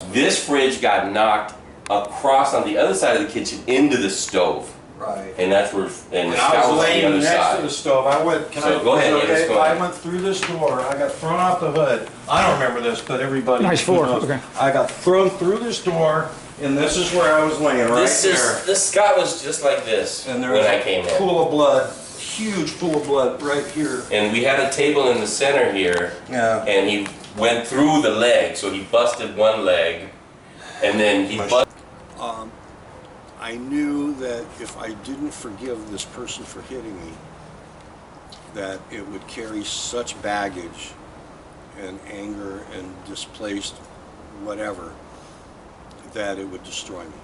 This fridge got knocked across on the other side of the kitchen into the stove. Right. And that's where, and the I stove was was on the laying other next side. to the stove. I went, Go ahead, yeah, let's go I ahead. went through this door. I got thrown off the hood. I don't remember this, but everybody Nice floor, knows. okay. I got thrown through this door, and this is where I was laying, right there. This Scott was just like this And there when was I a came in. pool of blood, huge pool of blood right here. And we had a table in the center here, Yeah. and he went through the leg, so he busted one leg, and then he busted. I knew that if I didn't forgive this person for hitting me, that it would carry such baggage and anger and displaced whatever that it would destroy me.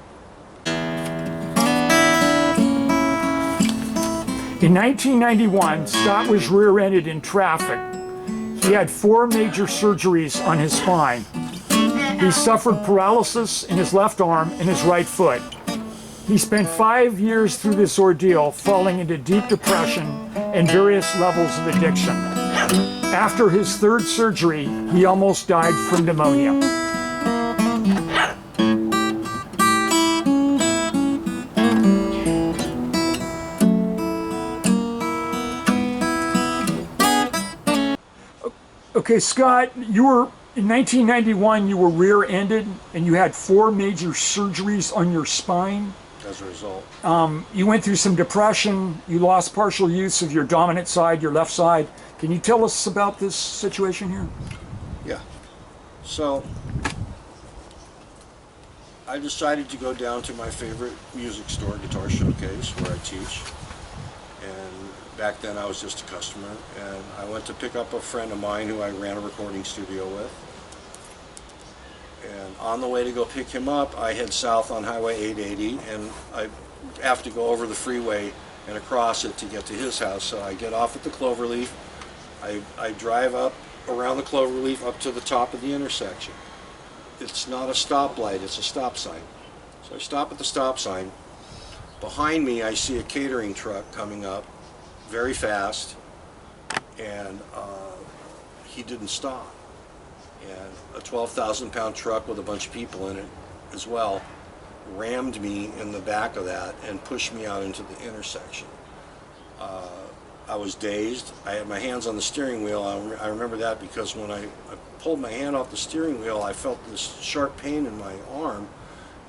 In 1991, Scott was rear-ended in traffic. He had 4 major surgeries on his spine. He suffered paralysis in his left arm and his right foot. He spent 5 years through this ordeal, falling into deep depression and various levels of addiction. After his 3rd surgery, he almost died from pneumonia. Okay, Scott, you were in 1991. You were rear-ended, and you had 4 major surgeries on your spine. As a result, You went through some depression. You lost partial use of your dominant side, your left side. Can you tell us about this situation here? yeah. So I decided to go down to my favorite music store, Guitar Showcase, where I teach. And back then I was just a customer. And I went to pick up a friend of mine who I ran a recording studio with. And on the way to go pick him up, I head south on Highway 880, and I have to go over the freeway and across it to get to his house. So I get off at the Cloverleaf. I drive up around the Cloverleaf up to the top of the intersection. It's not a stoplight, it's a stop sign. So I stop at the stop sign. Behind me, I see a catering truck coming up very fast, and he didn't stop. And a 12,000-pound truck with a bunch of people in it as well rammed me in the back of that and pushed me out into the intersection. I was dazed. I had my hands on the steering wheel. I remember that because when I pulled my hand off the steering wheel, I felt this sharp pain in my arm,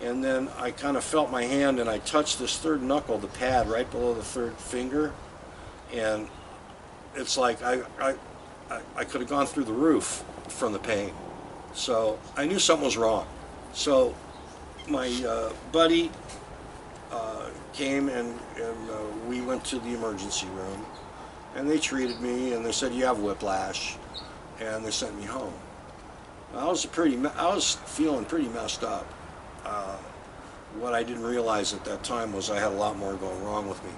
and then I kind of felt my hand and I touched this 3rd knuckle, the pad right below the 3rd finger, and it's like I could have gone through the roof from the pain. So I knew something was wrong. So my buddy came and we went to the emergency room, and they treated me, and they said, you have whiplash, and they sent me home. I was feeling pretty messed up. What I didn't realize at that time was I had a lot more going wrong with me.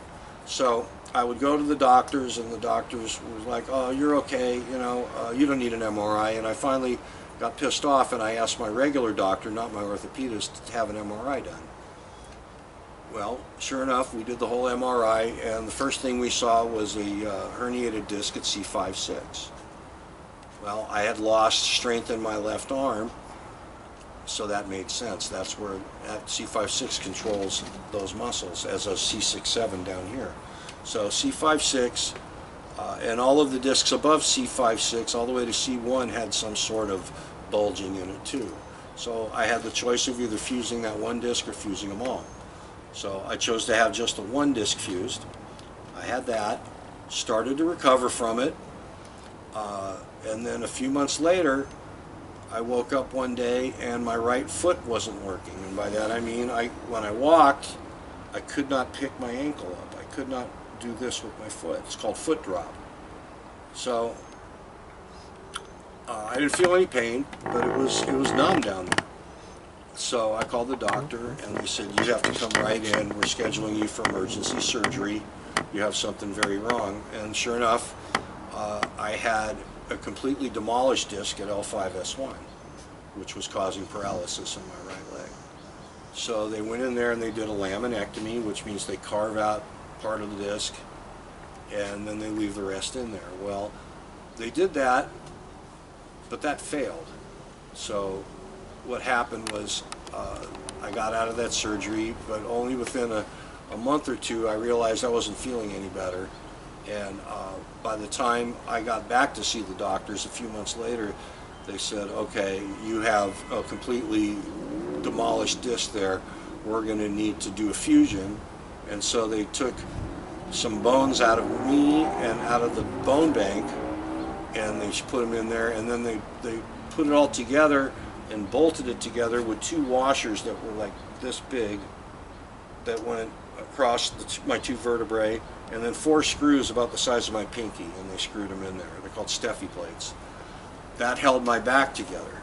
So I would go to the doctors, and the doctors were like, oh, you're okay, you know, you don't need an MRI. And I finally got pissed off, and I asked my regular doctor, not my orthopedist, to have an MRI done. Well, sure enough, we did the whole MRI, and the first thing we saw was a herniated disc at C5-6. Well, I had lost strength in my left arm, so that made sense. That's where that C5-6 controls those muscles, as does C6-7 down here. So C5-6 and all of the discs above C5-6 all the way to C1 had some sort of bulging in it too. So I had the choice of either fusing that one disc or fusing them all. So I chose to have just the one disc fused. I had that, started to recover from it, and then a few months later I woke up one day and my right foot wasn't working. And by that I mean when I walked, I could not pick my ankle up. I could not do this with my foot. It's called foot drop. So I didn't feel any pain, but it was numb down there. So I called the doctor, and they said, you have to come right in. We're scheduling you for emergency surgery. You have something very wrong. And sure enough, I had a completely demolished disc at L5-S1, which was causing paralysis in my right leg. So they went in there and they did a laminectomy, which means they carve out part of the disc and then they leave the rest in there. Well, they did that, but that failed. So what happened was I got out of that surgery, but only within a month or two I realized I wasn't feeling any better. And by the time I got back to see the doctors a few months later, they said, okay, you have a completely demolished disc there. We're going to need to do a fusion. And so they took some bones out of me and out of the bone bank, and they put them in there, and then they put it all together and bolted it together with two washers that were like this big that went across my two vertebrae, and then 4 screws about the size of my pinky, and they screwed them in there. They're called Steffi plates. That held my back together.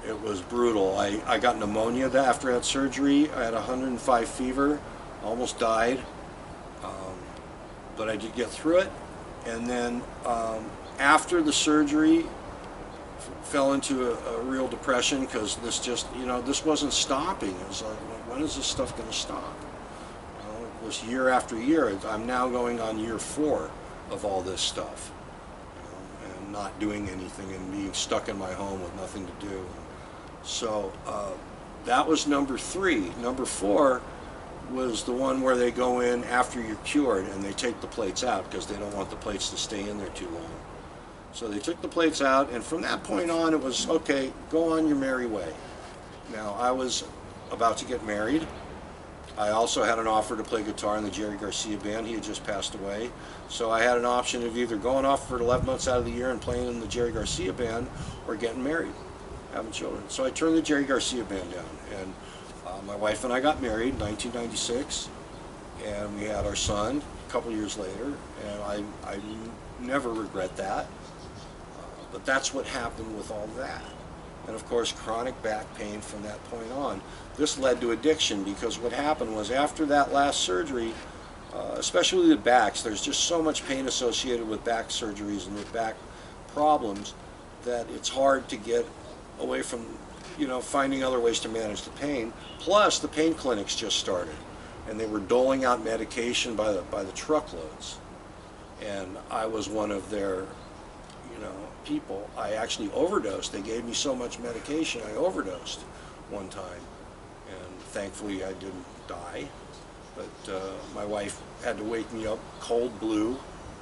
It was brutal. I got pneumonia after that surgery. I had 105 fever, almost died, but I did get through it. And then after the surgery, fell into a real depression, because this just, this wasn't stopping. It was like, when is this stuff going to stop? It was year after year. I'm now going on year 4 of all this stuff, and not doing anything and being stuck in my home with nothing to do. So that was number 3. Number 4 was the one where they go in after you're cured and they take the plates out because they don't want the plates to stay in there too long. So they took the plates out, and from that point on it was, okay, go on your merry way. Now, I was about to get married. I also had an offer to play guitar in the Jerry Garcia band. He had just passed away. So I had an option of either going off for 11 months out of the year and playing in the Jerry Garcia band, or getting married, having children. So I turned the Jerry Garcia band down, and my wife and I got married in 1996, and we had our son a couple years later, and I never regret that. But that's what happened with all that. And of course, chronic back pain from that point on. This led to addiction, because what happened was, after that last surgery, especially with backs, there's just so much pain associated with back surgeries and with back problems that it's hard to get away from, finding other ways to manage the pain. Plus, the pain clinics just started, and they were doling out medication by the truckloads. And I was one of their people. I actually overdosed. They gave me so much medication, I overdosed one time, and thankfully I didn't die. But my wife had to wake me up cold blue,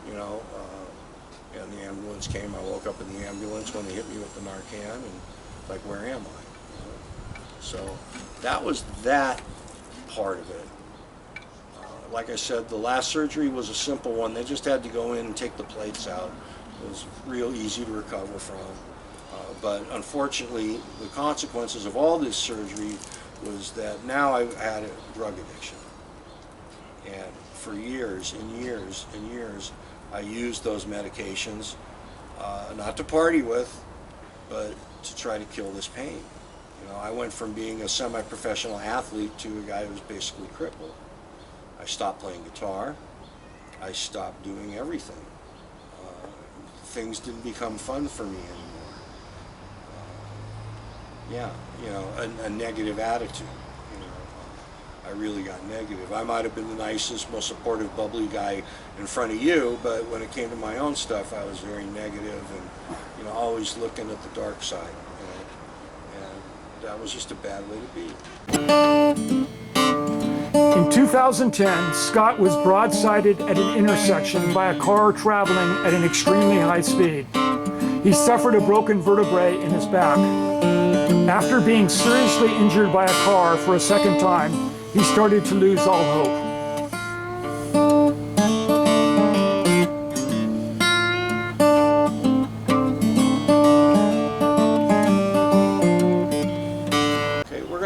and the ambulance came. I woke up in the ambulance when they hit me with the Narcan, and like, where am I? So that was that part of it. Like I said, the last surgery was a simple one. They just had to go in and take the plates out. It was real easy to recover from. But unfortunately, the consequences of all this surgery was that now I had a drug addiction. And for years and years and years, I used those medications, not to party with, but to try to kill this pain. I went from being a semi-professional athlete to a guy who was basically crippled. I stopped playing guitar. I stopped doing everything. Things didn't become fun for me anymore. A negative attitude. I really got negative. I might have been the nicest, most supportive, bubbly guy in front of you, but when it came to my own stuff, I was very negative and, always looking at the dark side. And that was just a bad way to be. In 2010, Scott was broadsided at an intersection by a car traveling at an extremely high speed. He suffered a broken vertebrae in his back. After being seriously injured by a car for a second time, he started to lose all hope.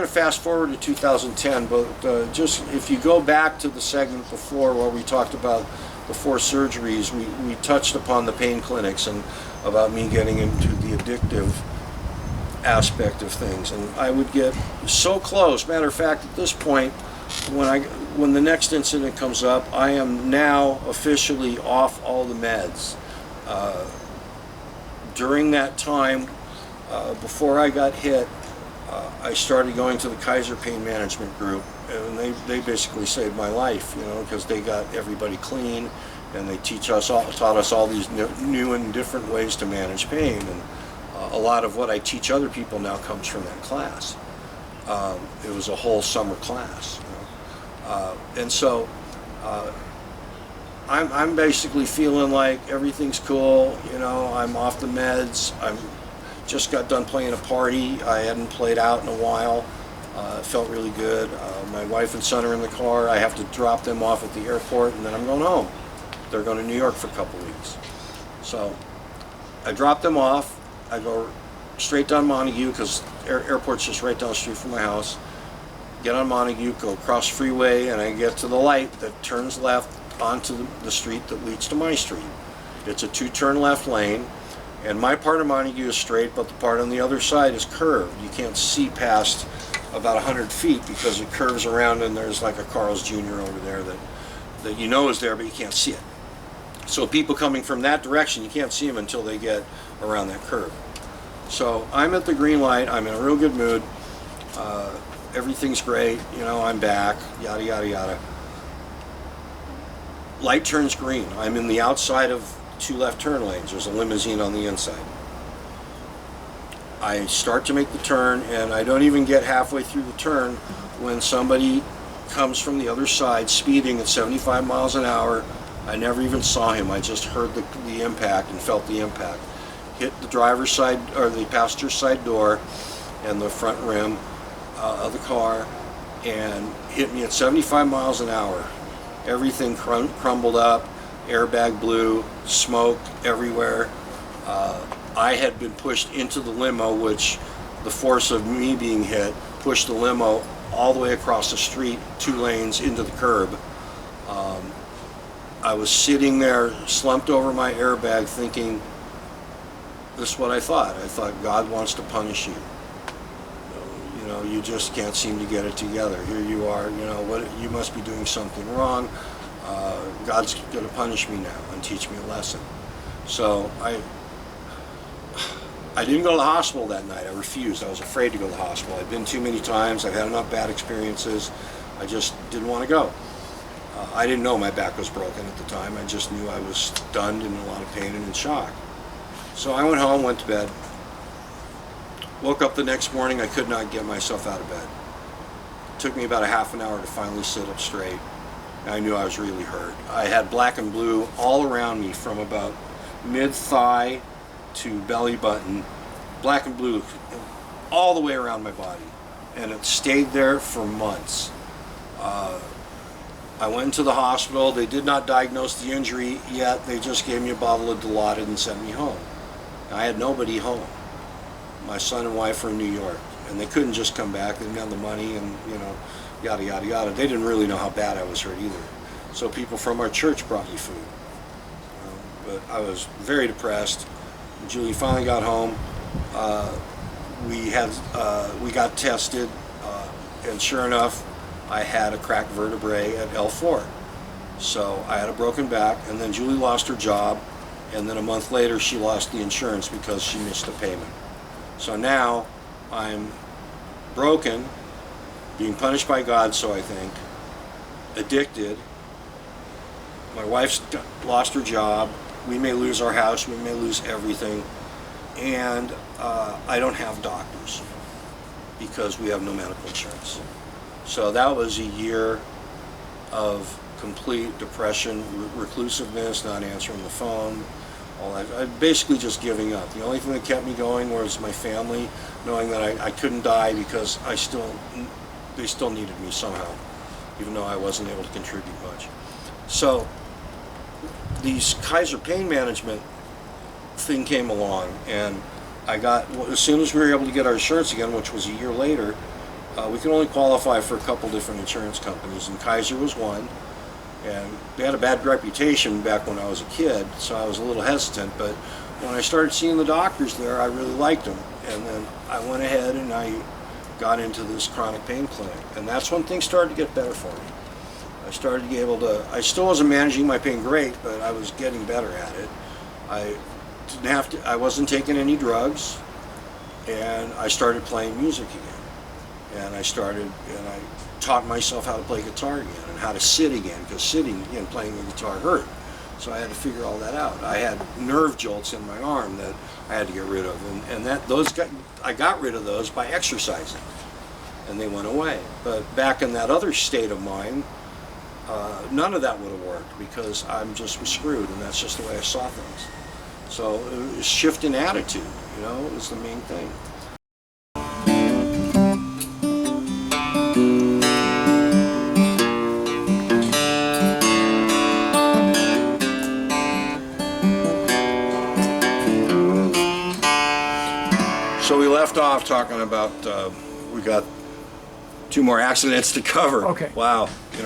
Fast forward to 2010, but just if you go back to the segment before where we talked about the 4 surgeries, we touched upon the pain clinics and about me getting into the addictive aspect of things. And I would get so close. Matter of fact, at this point, when the next incident comes up, I am now officially off all the meds. During that time, before I got hit, I started going to the Kaiser Pain Management Group, and they basically saved my life, because they got everybody clean, and they taught us all these new and different ways to manage pain. And a lot of what I teach other people now comes from that class. It was a whole summer class, you know? And so I'm basically feeling like everything's cool, you know, I'm off the meds, I'm just got done playing a party, I hadn't played out in a while, it felt really good. My wife and son are in the car, I have to drop them off at the airport, and then I'm going home. They're going to New York for a couple weeks. So I drop them off, I go straight down Montague, because airport's just right down the street from my house, get on Montague, go across the freeway, and I get to the light that turns left onto the street that leads to my street. It's a two-turn left lane, and my part of Montague is straight, but the part on the other side is curved. You can't see past about 100 feet because it curves around, and there's like a Carl's Jr. over there that you know is there, but you can't see it. So people coming from that direction, you can't see them until they get around that curve. So I'm at the green light, I'm in a real good mood, everything's great, you know, I'm back, yada yada yada. Light turns green. I'm in the outside of 2 left turn lanes. There's a limousine on the inside. I start to make the turn, and I don't even get halfway through the turn when somebody comes from the other side speeding at 75 miles an hour. I never even saw him. I just heard the impact and felt the impact. Hit the driver's side, or the passenger side door and the front rim of the car, and hit me at 75 miles an hour. Everything crumbled up, airbag blew, smoke everywhere. I had been pushed into the limo, which the force of me being hit pushed the limo all the way across the street, 2 lanes into the curb. I was sitting there slumped over my airbag thinking, this is what I thought. I thought, God wants to punish you. You know, you just can't seem to get it together. Here you are, you know, what, you must be doing something wrong. God's going to punish me now and teach me a lesson. So I didn't go to the hospital that night. I refused. I was afraid to go to the hospital. I'd been too many times. I've had enough bad experiences. I just didn't want to go. I didn't know my back was broken at the time. I just knew I was stunned and in a lot of pain and in shock. So I went home, went to bed. Woke up the next morning, I could not get myself out of bed. It took me about a half an hour to finally sit up straight. I knew I was really hurt. I had black and blue all around me from about mid-thigh to belly button, black and blue all the way around my body. And it stayed there for months. I went into the hospital. They did not diagnose the injury yet. They just gave me a bottle of Dilaudid and sent me home. I had nobody home. My son and wife were in New York, and they couldn't just come back. They didn't have the money, and you know, yada yada yada. They didn't really know how bad I was hurt either. So people from our church brought me food. But I was very depressed. When Julie finally got home, we got tested, and sure enough, I had a cracked vertebrae at L4. So I had a broken back, and then Julie lost her job, and then a month later she lost the insurance because she missed a payment. So now I'm broken, being punished by God, so I think, addicted. My wife's lost her job. We may lose our house, we may lose everything, and I don't have doctors because we have no medical insurance. So that was a year of complete depression, reclusiveness, not answering the phone, all that. Basically just giving up. The only thing that kept me going was my family, knowing that I couldn't die because they still needed me somehow, even though I wasn't able to contribute much. So these Kaiser pain management thing came along, and as soon as we were able to get our insurance again, which was a year later, we could only qualify for a couple different insurance companies, and Kaiser was one. And they had a bad reputation back when I was a kid, so I was a little hesitant. But when I started seeing the doctors there, I really liked them. And then I went ahead and I got into this chronic pain clinic. And that's when things started to get better for me. I started to be able to, I still wasn't managing my pain great, but I was getting better at it. I wasn't taking any drugs, and I started playing music again. And I taught myself how to play guitar again and how to sit again, because sitting and playing the guitar hurt. So I had to figure all that out. I had nerve jolts in my arm that I had to get rid of, and I got rid of those by exercising, and they went away. But back in that other state of mind, none of that would have worked because I'm just was screwed, and that's just the way I saw things. So it was shift in attitude, you know, was the main thing. So we left off talking about we got 2 more accidents to cover. Okay. Wow. You know.